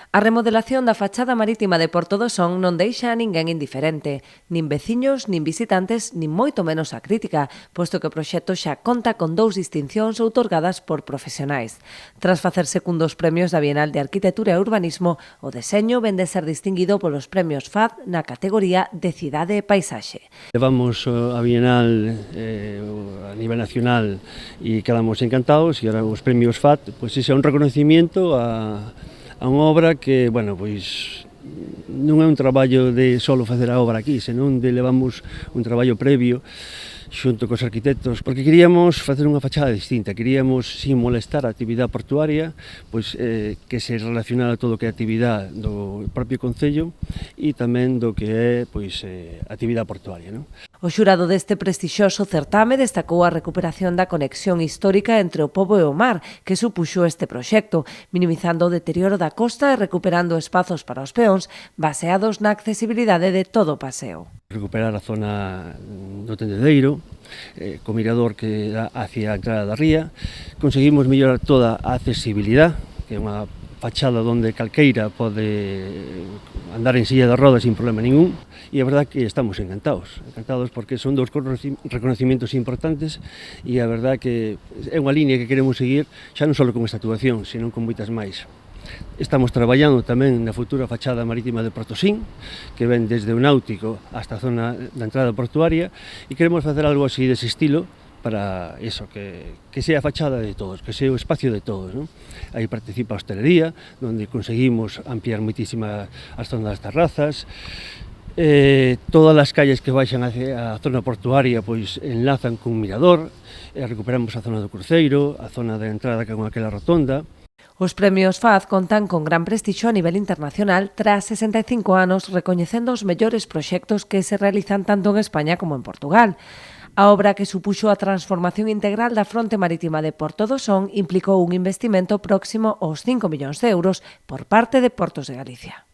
A remodelación da fachada marítima de Porto do Son non deixa a ninguén indiferente, nin veciños, nin visitantes, nin moito menos a crítica, posto que o proxecto xa conta con 2 distincións outorgadas por profesionais. Tras facerse cun dos premios da Bienal de Arquitectura e Urbanismo, o deseño vende ser distinguido polos premios FAD na categoría de Cidade e Paisaxe. Levamos a Bienal a nivel nacional e quedamos encantados, e ahora os premios FAD, pois ese é un reconocimiento a unha obra que, bueno, pois non é un traballo de solo facer a obra aquí, senón de levamos un traballo previo xunto cos arquitectos, porque queríamos facer unha fachada distinta, queríamos, sin molestar a actividade portuaria, pois que se relacionara todo o que é a actividade do propio concello e tamén do que é, pois, a actividade portuaria, non? O xurado deste prestixioso certame destacou a recuperación da conexión histórica entre o pobo e o mar que supuxo este proxecto, minimizando o deterioro da costa e recuperando espazos para os peóns baseados na accesibilidade de todo o paseo. Recuperar a zona do tendedeiro, co mirador que dá hacia a entrada da ría. Conseguimos mellorar toda a accesibilidade, que é unha fachada onde calqueira pode andar en silla de rodas sin problema ningún, e a verdade que estamos encantados porque son dous reconocimientos importantes, e a verdade que é unha línea que queremos seguir xa non só con esta actuación, senón con moitas máis. Estamos traballando tamén na futura fachada marítima de Portosín, que ven desde o náutico hasta a zona da entrada portuaria, e queremos facer algo así dese estilo, para eso, que sea a fachada de todos, que sea o espacio de todos, ¿no? Aí participa a hostelería, onde conseguimos ampliar moitísimas as zonas das terrazas. Todas as calles que baixan hacia a zona portuaria pois enlazan cun mirador, recuperamos a zona do cruceiro, a zona da entrada con aquela rotonda. Os premios FAD contan con gran prestixio a nivel internacional tras 65 anos recoñecendo os mellores proxectos que se realizan tanto en España como en Portugal. A obra que supuxo a transformación integral da fronte marítima de Porto do Son implicou un investimento próximo aos 5 millóns de euros por parte de Portos de Galicia.